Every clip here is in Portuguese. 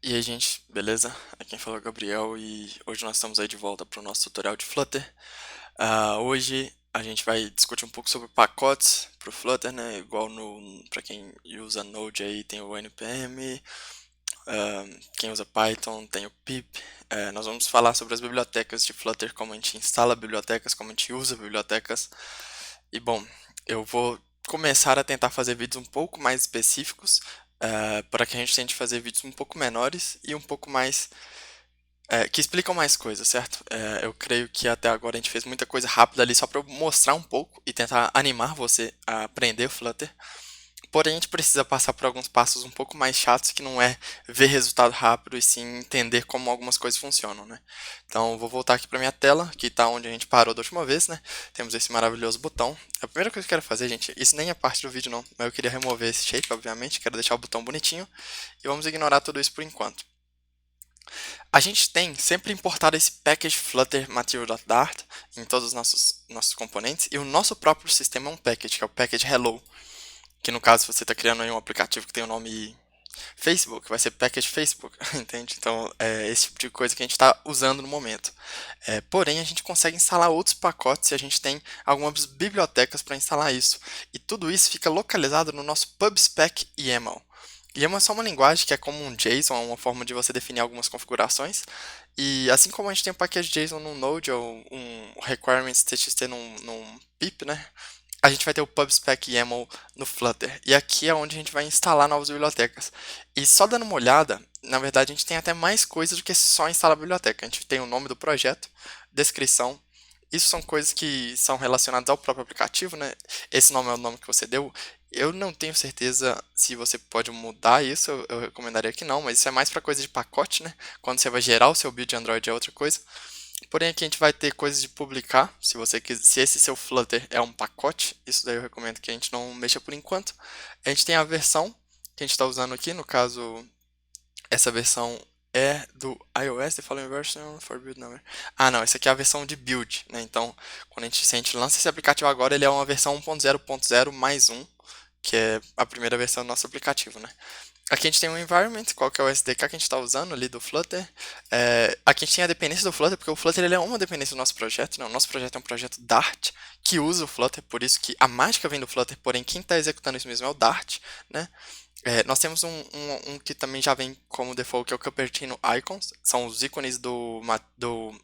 E aí, gente, beleza? Aqui quem fala é o Gabriel e hoje nós estamos aí de volta para o nosso tutorial de Flutter. Hoje a gente vai discutir um pouco sobre pacotes para o Flutter, né? Igual no para quem usa Node aí tem o npm, quem usa Python tem o pip. Nós vamos falar sobre as bibliotecas de Flutter, como a gente instala bibliotecas, como a gente usa bibliotecas. E bom, eu vou começar a tentar fazer vídeos um pouco mais específicos, para que a gente tente fazer vídeos um pouco menores e um pouco mais que explicam mais coisas, certo? Eu creio que até agora a gente fez muita coisa rápida ali só para eu mostrar um pouco e tentar animar você a aprender o Flutter. Porém, a gente precisa passar por alguns passos um pouco mais chatos, que não é ver resultado rápido e sim entender como algumas coisas funcionam, né? Então, vou voltar aqui para minha tela, que está onde a gente parou da última vez, né? Temos esse maravilhoso botão. A primeira coisa que eu quero fazer, gente, isso nem é parte do vídeo não, mas eu queria remover esse shape, obviamente, quero deixar o botão bonitinho, e vamos ignorar tudo isso por enquanto. A gente tem sempre importado esse package Flutter Material.dart em todos os nossos componentes, e o nosso próprio sistema é um package, que é o package Hello, que no caso, se você está criando aí um aplicativo que tem o nome Facebook, vai ser package Facebook, entende? Então, é esse tipo de coisa que a gente está usando no momento. Porém, a gente consegue instalar outros pacotes e a gente tem algumas bibliotecas para instalar isso. E tudo isso fica localizado no nosso PubSpec YAML. YAML é só uma linguagem que é como um JSON, é uma forma de você definir algumas configurações. E assim como a gente tem um package JSON no Node ou um requirements.txt num pip, né? A gente vai ter o PubSpec YAML no Flutter. E aqui é onde a gente vai instalar novas bibliotecas. E só dando uma olhada, na verdade a gente tem até mais coisas do que só instalar a biblioteca. A gente tem o nome do projeto, descrição. Isso são coisas que são relacionadas ao próprio aplicativo, né? Esse nome é o nome que você deu. Eu não tenho certeza se você pode mudar isso, eu recomendaria que não, mas isso é mais para coisa de pacote, né? Quando você vai gerar o seu build de Android é outra coisa. Porém, aqui a gente vai ter coisas de publicar. Se você quiser, se esse seu Flutter é um pacote, isso daí eu recomendo que a gente não mexa por enquanto. A gente tem a versão que a gente está usando aqui, no caso, essa versão é do iOS, the following version for build number. Ah, não, essa aqui é a versão de build, né? Então, quando se a gente lança esse aplicativo agora, ele é uma versão 1.0.0 mais um, que é a primeira versão do nosso aplicativo, né? Aqui a gente tem um environment, qual que é o SDK que a gente está usando ali do Flutter. Aqui a gente tem a dependência do Flutter, porque o Flutter ele é uma dependência do nosso projeto, né? O nosso projeto é um projeto Dart, que usa o Flutter, por isso que a mágica vem do Flutter, porém quem está executando isso mesmo é o Dart, né? Nós temos um que também já vem como default, que é o Cupertino Icons, são os ícones do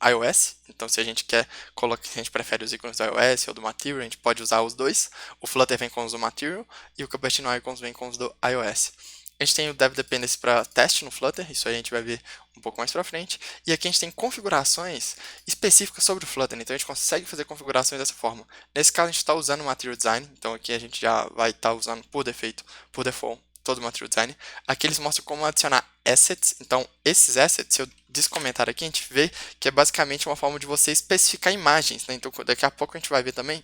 iOS, então se a gente quer colocar, se a gente prefere os ícones do iOS ou do Material, a gente pode usar os dois. O Flutter vem com os do Material e o Cupertino Icons vem com os do iOS. A gente tem o Dev Dependency para teste no Flutter, isso aí a gente vai ver um pouco mais para frente. E aqui a gente tem configurações específicas sobre o Flutter, então a gente consegue fazer configurações dessa forma. Nesse caso a gente está usando o Material Design, então aqui a gente já vai estar usando por defeito, por default, todo o Material Design. Aqui eles mostram como adicionar assets, então esses assets, se eu descomentar aqui, a gente vê que é basicamente uma forma de você especificar imagens, né? Então daqui a pouco a gente vai ver também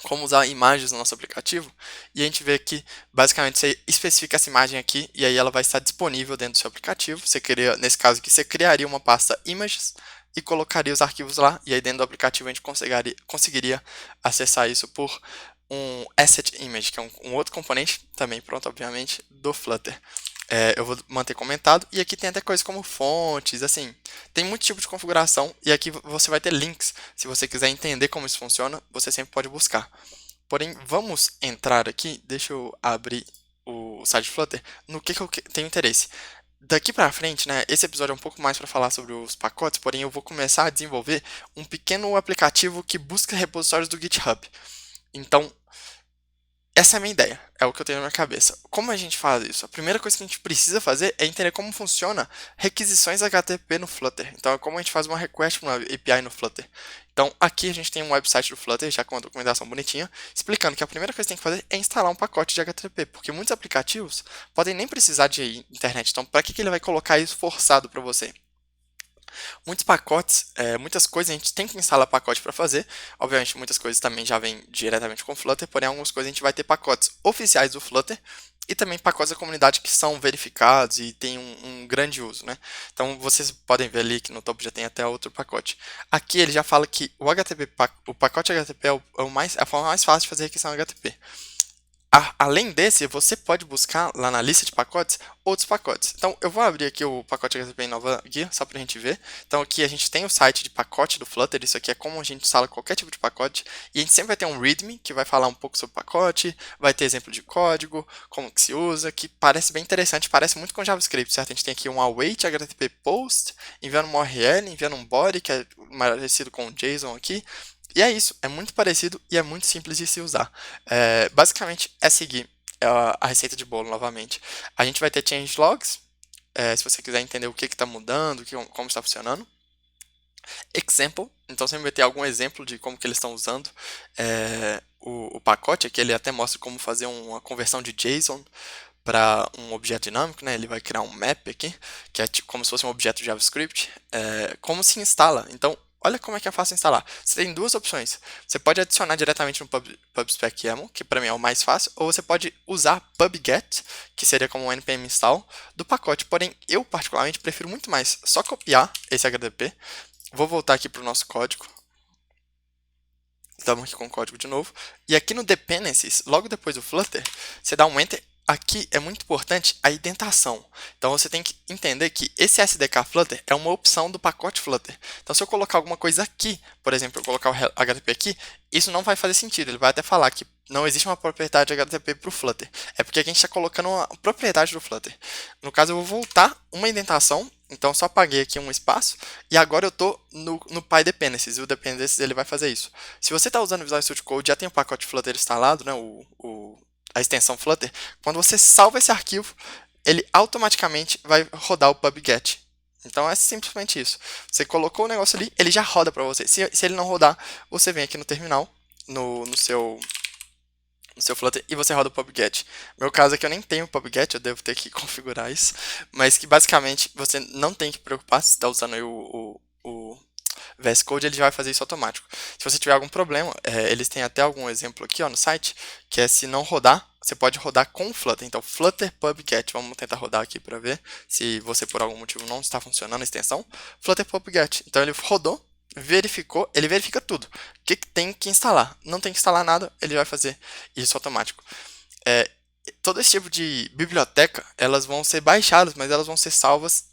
como usar imagens no nosso aplicativo, e a gente vê que basicamente você especifica essa imagem aqui e aí ela vai estar disponível dentro do seu aplicativo. Você cria, nesse caso aqui, você criaria uma pasta images e colocaria os arquivos lá, e aí dentro do aplicativo a gente conseguiria acessar isso por um asset image, que é um outro componente também pronto, obviamente, do Flutter. Eu vou manter comentado, e aqui tem até coisas como fontes, assim, tem muito tipo de configuração, e aqui você vai ter links. Se você quiser entender como isso funciona, você sempre pode buscar. Porém, vamos entrar aqui, deixa eu abrir o site Flutter, no que eu tenho interesse. Daqui pra frente, né, esse episódio é um pouco mais para falar sobre os pacotes, porém eu vou começar a desenvolver um pequeno aplicativo que busca repositórios do GitHub. Então, essa é a minha ideia, é o que eu tenho na minha cabeça. Como a gente faz isso? A primeira coisa que a gente precisa fazer é entender como funciona requisições HTTP no Flutter. Então, é como a gente faz uma request para uma API no Flutter. Então, aqui a gente tem um website do Flutter, já com uma documentação bonitinha, explicando que a primeira coisa que tem que fazer é instalar um pacote de HTTP, porque muitos aplicativos podem nem precisar de internet. Então, para que ele vai colocar isso forçado para você? Muitos pacotes, muitas coisas a gente tem que instalar pacote para fazer. Obviamente, muitas coisas também já vêm diretamente com o Flutter, porém, algumas coisas a gente vai ter pacotes oficiais do Flutter e também pacotes da comunidade que são verificados e tem um grande uso, né? Então, vocês podem ver ali que no topo já tem até outro pacote. Aqui ele já fala que o HTTP, o pacote HTTP é a forma mais fácil de fazer requisição HTTP. Além desse, você pode buscar lá na lista de pacotes outros pacotes. Então, eu vou abrir aqui o pacote HTTP Nova Guia, só para a gente ver. Então, aqui a gente tem o site de pacote do Flutter, isso aqui é como a gente instala qualquer tipo de pacote. E a gente sempre vai ter um README, que vai falar um pouco sobre o pacote, vai ter exemplo de código, como que se usa, que parece bem interessante, parece muito com JavaScript, certo? A gente tem aqui um await HTTP post, enviando uma URL, enviando um body, que é parecido com o JSON aqui. E é isso, é muito parecido e é muito simples de se usar. Basicamente é seguir a receita de bolo novamente. A gente vai ter change logs, se você quiser entender o que está mudando, como está funcionando. Example, então sempre vai ter algum exemplo de como que eles estão usando o pacote. Aqui ele até mostra como fazer uma conversão de JSON para um objeto dinâmico, né? Ele vai criar um map aqui, que é tipo, como se fosse um objeto JavaScript. Como se instala? Então, olha como é que é fácil instalar. Você tem duas opções. Você pode adicionar diretamente no PubSpec YAML, que para mim é o mais fácil, ou você pode usar PubGet, que seria como um npm install do pacote. Porém, eu particularmente prefiro muito mais só copiar esse HTTP. Vou voltar aqui para o nosso código. Estamos aqui com o código de novo. E aqui no Dependencies, logo depois do Flutter, você dá um Enter. Aqui é muito importante a indentação. Então você tem que entender que esse SDK Flutter é uma opção do pacote Flutter. Então se eu colocar alguma coisa aqui, por exemplo, eu colocar o HTTP aqui, isso não vai fazer sentido. Ele vai até falar que não existe uma propriedade HTTP para o Flutter. É porque a gente está colocando uma propriedade do Flutter. No caso, eu vou voltar uma indentação. Então, só apaguei aqui um espaço. E agora eu estou no PyDependencies. E o Dependencies ele vai fazer isso. Se você está usando o Visual Studio Code, já tem o pacote Flutter instalado, né, a extensão Flutter. Quando você salva esse arquivo, ele automaticamente vai rodar o PubGet. Então, é simplesmente isso. Você colocou o negócio ali, ele já roda para você. Se ele não rodar, você vem aqui no terminal, no seu Flutter e você roda o PubGet. Meu caso é que eu nem tenho o PubGet, eu devo ter que configurar isso, mas que basicamente você não tem que preocupar se está usando aí o VS Code, ele já vai fazer isso automático. Se você tiver algum problema, eles têm até algum exemplo aqui no site, que é se não rodar, você pode rodar com o Flutter. Então, Flutter PubGet, vamos tentar rodar aqui para ver se você por algum motivo não está funcionando a extensão. Flutter PubGet, então ele rodou, verificou, ele verifica tudo. O que tem que instalar? Não tem que instalar nada, ele vai fazer isso automático. Todo esse tipo de biblioteca, elas vão ser baixadas, mas elas vão ser salvas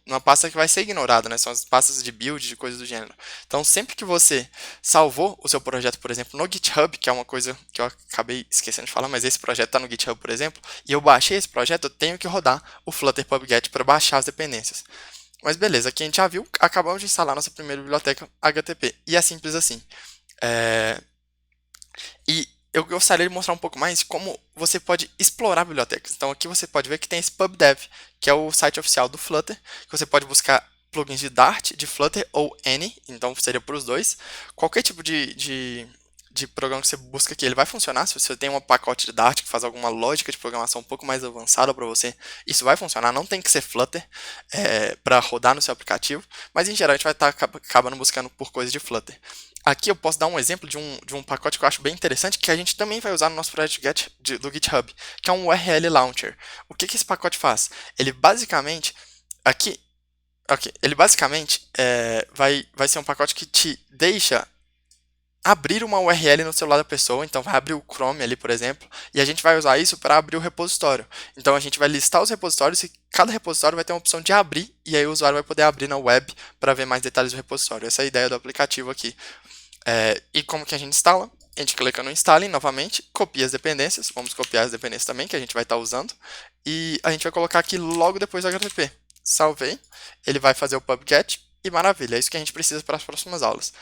numa pasta que vai ser ignorada, né? São as pastas de build, de coisas do gênero. Então, sempre que você salvou o seu projeto, por exemplo, no GitHub, que é uma coisa que eu acabei esquecendo de falar, mas esse projeto está no GitHub, por exemplo, e eu baixei esse projeto, eu tenho que rodar o Flutter PubGet para baixar as dependências. Mas beleza, aqui a gente já viu, acabamos de instalar nossa primeira biblioteca HTTP. E é simples assim. E eu gostaria de mostrar um pouco mais como você pode explorar bibliotecas. Então aqui você pode ver que tem esse PubDev, que é o site oficial do Flutter, que você pode buscar plugins de Dart, de Flutter ou Any, então seria para os dois. Qualquer tipo de programa que você busca aqui, ele vai funcionar. Se você tem um pacote de Dart que faz alguma lógica de programação um pouco mais avançada para você, isso vai funcionar. Não tem que ser Flutter para rodar no seu aplicativo, mas em geral a gente vai estar acabando buscando por coisas de Flutter. Aqui eu posso dar um exemplo de um pacote que eu acho bem interessante, que a gente também vai usar no nosso projeto do GitHub, que é um URL Launcher. O que esse pacote faz? Ele basicamente, ele basicamente vai ser um pacote que te deixa abrir uma URL no celular da pessoa, então vai abrir o Chrome ali, por exemplo, e a gente vai usar isso para abrir o repositório. Então a gente vai listar os repositórios e cada repositório vai ter uma opção de abrir, e aí o usuário vai poder abrir na web para ver mais detalhes do repositório. Essa é a ideia do aplicativo aqui. E como que a gente instala? A gente clica no Installing novamente, copia as dependências, vamos copiar as dependências também, que a gente vai estar usando, e a gente vai colocar aqui logo depois do HTTP. Salvei, ele vai fazer o PubGet, e maravilha, é isso que a gente precisa para as próximas aulas.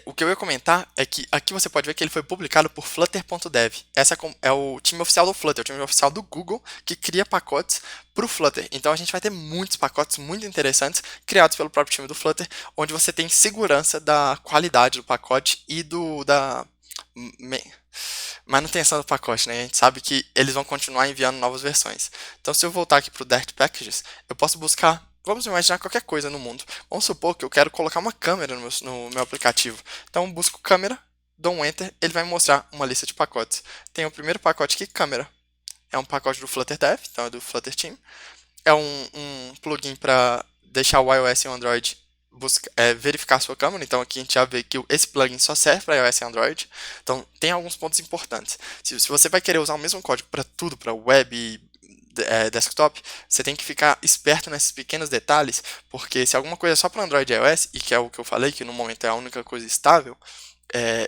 O que eu ia comentar é que aqui você pode ver que ele foi publicado por Flutter.dev. Essa é o time oficial do Flutter, o time oficial do Google, que cria pacotes para o Flutter. Então a gente vai ter muitos pacotes muito interessantes criados pelo próprio time do Flutter, onde você tem segurança da qualidade do pacote e da manutenção do pacote, né? A gente sabe que eles vão continuar enviando novas versões. Então se eu voltar aqui para o Dart Packages, eu posso buscar. Vamos imaginar qualquer coisa no mundo. Vamos supor que eu quero colocar uma câmera no meu aplicativo. Então, busco câmera, dou um Enter, ele vai me mostrar uma lista de pacotes. Tem o primeiro pacote aqui, câmera. É um pacote do Flutter Dev, então é do Flutter Team. É um plugin para deixar o iOS e o Android verificar a sua câmera. Então aqui a gente já vê que esse plugin só serve para iOS e Android. Então tem alguns pontos importantes. Se você vai querer usar o mesmo código para tudo, para web e desktop, você tem que ficar esperto nesses pequenos detalhes, porque se alguma coisa é só para Android e iOS, e que é o que eu falei, que no momento é a única coisa estável,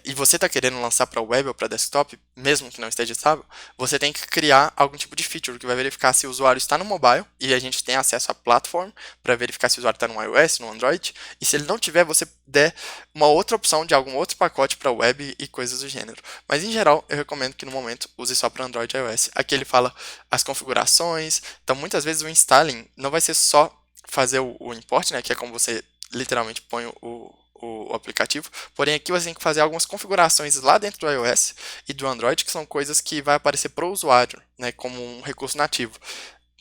e você está querendo lançar para web ou para desktop, mesmo que não esteja estável, você tem que criar algum tipo de feature que vai verificar se o usuário está no mobile, e a gente tem acesso à platform para verificar se o usuário está no iOS, no Android, e se ele não tiver, você der uma outra opção de algum outro pacote para web e coisas do gênero. Mas em geral, eu recomendo que no momento use só para Android e iOS. Aqui ele fala as configurações, então muitas vezes o installing não vai ser só fazer o import, né, que é como você literalmente põe o aplicativo, porém aqui você tem que fazer algumas configurações lá dentro do iOS e do Android, que são coisas que vai aparecer para o usuário, né, como um recurso nativo.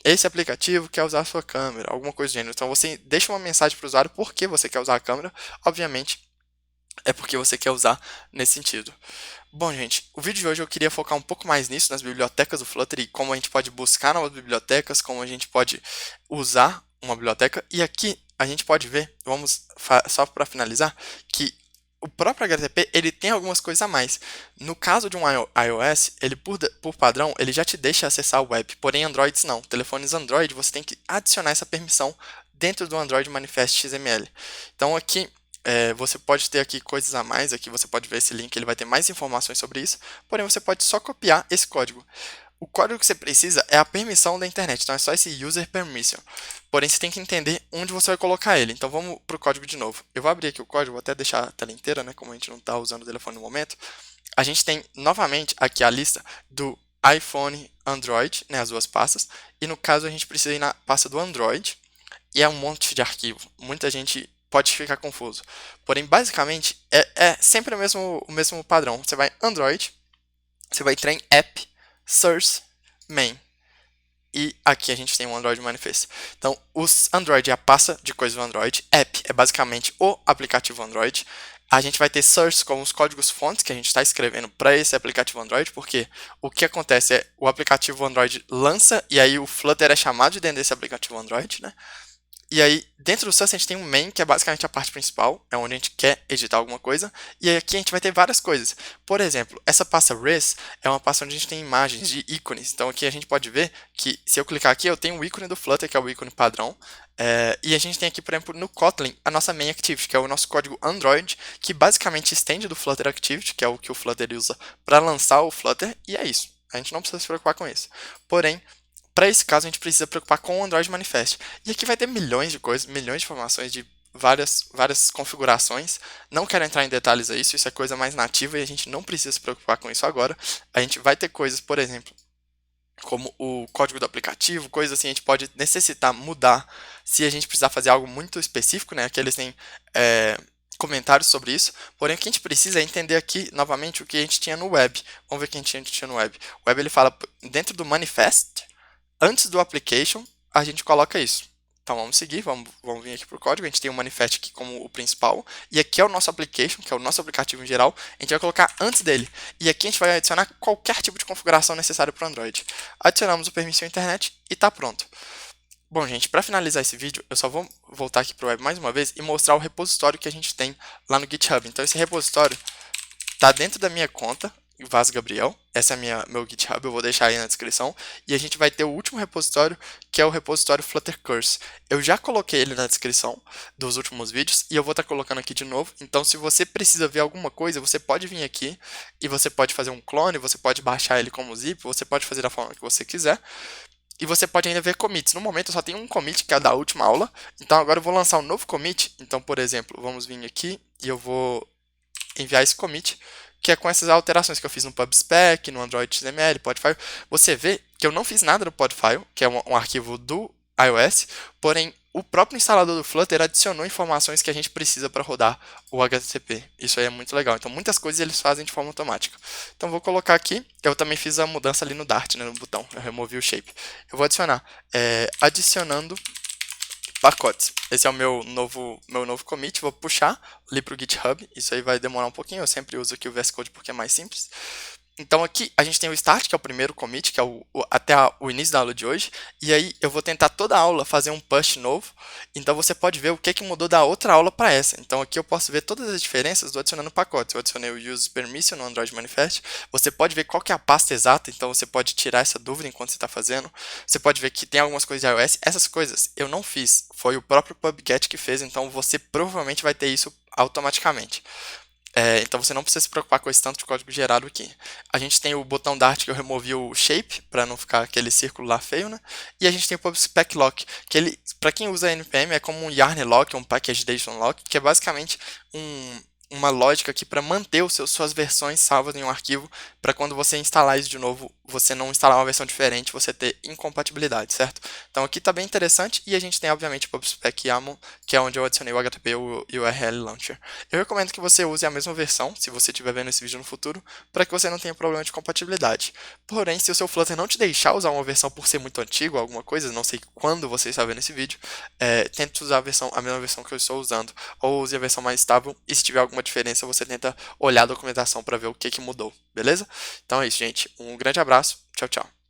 Esse aplicativo quer usar a sua câmera, alguma coisa do gênero. Então você deixa uma mensagem para o usuário por que você quer usar a câmera, obviamente é porque você quer usar nesse sentido. Bom, gente, o vídeo de hoje eu queria focar um pouco mais nisso, nas bibliotecas do Flutter e como a gente pode buscar novas bibliotecas, como a gente pode usar uma biblioteca. E aqui a gente pode ver, só para finalizar, que o próprio HTTP ele tem algumas coisas a mais. No caso de um iOS, ele por padrão ele já te deixa acessar o web, porém Androids não. Telefones Android você tem que adicionar essa permissão dentro do Android Manifest XML. Então aqui você pode ter aqui coisas a mais, aqui você pode ver esse link, ele vai ter mais informações sobre isso, porém você pode só copiar esse código. O código que você precisa é a permissão da internet, então é só esse user permission. Porém você tem que entender onde você vai colocar ele, então vamos para o código de novo. Eu vou abrir aqui o código, vou até deixar a tela inteira, né, como a gente não está usando o telefone no momento. A gente tem novamente aqui a lista do iPhone, Android, né, as duas pastas, e no caso a gente precisa ir na pasta do Android, e é um monte de arquivo. Muita gente pode ficar confuso. Porém, basicamente, é sempre o mesmo padrão. Você vai em Android, você vai entrar em App, Source, Main. E aqui a gente tem o Android Manifest. Então, os Android é a pasta de coisas do Android. App é basicamente o aplicativo Android. A gente vai ter source com os códigos fontes que a gente está escrevendo para esse aplicativo Android, porque o que acontece é o aplicativo Android lança e aí o Flutter é chamado de dentro desse aplicativo Android, né? E aí, dentro do Source, a gente tem um main, que é basicamente a parte principal, é onde a gente quer editar alguma coisa. E aí aqui a gente vai ter várias coisas. Por exemplo, essa pasta res é uma pasta onde a gente tem imagens de ícones. Então aqui a gente pode ver que, se eu clicar aqui, eu tenho o ícone do Flutter, que é o ícone padrão. E a gente tem aqui, por exemplo, no Kotlin, a nossa main activity, que é o nosso código Android, que basicamente estende do Flutter Activity, que é o que o Flutter usa para lançar o Flutter. E é isso. A gente não precisa se preocupar com isso. Porém, para esse caso, a gente precisa preocupar com o Android Manifest. E aqui vai ter milhões de coisas, milhões de informações de várias configurações. Não quero entrar em detalhes a isso, isso é coisa mais nativa e a gente não precisa se preocupar com isso agora. A gente vai ter coisas, por exemplo, como o código do aplicativo, coisas assim, a gente pode necessitar mudar se a gente precisar fazer algo muito específico, né? Aqui eles têm comentários sobre isso, porém o que a gente precisa é entender aqui, novamente, o que a gente tinha no web. Vamos ver o que a gente tinha no web. O web ele fala, dentro do manifest, antes do application, a gente coloca isso. Então vamos seguir, vamos vir aqui para o código, a gente tem o manifest aqui como o principal, e aqui é o nosso application, que é o nosso aplicativo em geral, a gente vai colocar antes dele. E aqui a gente vai adicionar qualquer tipo de configuração necessária para o Android. Adicionamos o permissão internet e está pronto. Bom, gente, para finalizar esse vídeo, eu só vou voltar aqui para o web mais uma vez e mostrar o repositório que a gente tem lá no GitHub. Então esse repositório está dentro da minha conta, Vaz Gabriel. Essa é meu GitHub, eu vou deixar aí na descrição. E a gente vai ter o último repositório, que é o repositório Flutter Curse. Eu já coloquei ele na descrição dos últimos vídeos e eu vou estar colocando aqui de novo. Então, se você precisa ver alguma coisa, você pode vir aqui e você pode fazer um clone, você pode baixar ele como zip, você pode fazer da forma que você quiser. E você pode ainda ver commits. No momento eu só tenho um commit, que é da última aula. Então agora eu vou lançar um novo commit. Então, por exemplo, vamos vir aqui e eu vou enviar esse commit, que é com essas alterações que eu fiz no PubSpec, no Android XML, Podfile. Você vê que eu não fiz nada no Podfile, que é um arquivo do iOS, porém o próprio instalador do Flutter adicionou informações que a gente precisa para rodar o HTTP. Isso aí é muito legal. Então muitas coisas eles fazem de forma automática. Então vou colocar aqui, eu também fiz a mudança ali no Dart, né, no botão, eu removi o shape. Eu vou adicionar, adicionando pacotes. Esse é o meu novo commit, vou puxar ali para o GitHub, isso aí vai demorar um pouquinho, eu sempre uso aqui o VS Code porque é mais simples. Então aqui a gente tem o start, que é o primeiro commit, que é até o início da aula de hoje, e aí eu vou tentar toda a aula fazer um push novo, então você pode ver o que que mudou da outra aula para essa. Então aqui eu posso ver todas as diferenças do adicionando pacotes. Eu adicionei o use permission no Android Manifest, você pode ver qual que é a pasta exata, então você pode tirar essa dúvida enquanto você está fazendo. Você pode ver que tem algumas coisas de iOS, essas coisas eu não fiz, foi o próprio PubGet que fez, então você provavelmente vai ter isso automaticamente. Então você não precisa se preocupar com esse tanto de código gerado aqui. A gente tem o botão Dart que eu removi o shape para não ficar aquele círculo lá feio, né? E a gente tem o PubSpec Lock, que ele, para quem usa npm, é como um yarn lock, um packagedation lock, que é basicamente uma lógica aqui para manter suas versões salvas em um arquivo, para quando você instalar isso de novo, você não instalar uma versão diferente, você ter incompatibilidade, certo? Então aqui está bem interessante e a gente tem obviamente o PubSpec YAML, que é onde eu adicionei o HTTP e o URL Launcher. Eu recomendo que você use a mesma versão, se você estiver vendo esse vídeo no futuro, para que você não tenha problema de compatibilidade. Porém, se o seu Flutter não te deixar usar uma versão por ser muito antigo, alguma coisa, não sei quando você está vendo esse vídeo, tente usar a mesma versão que eu estou usando, ou use a versão mais estável, e se tiver alguma diferença, você tenta olhar a documentação para ver o que mudou, beleza? Então é isso, gente. Um grande abraço, tchau, tchau.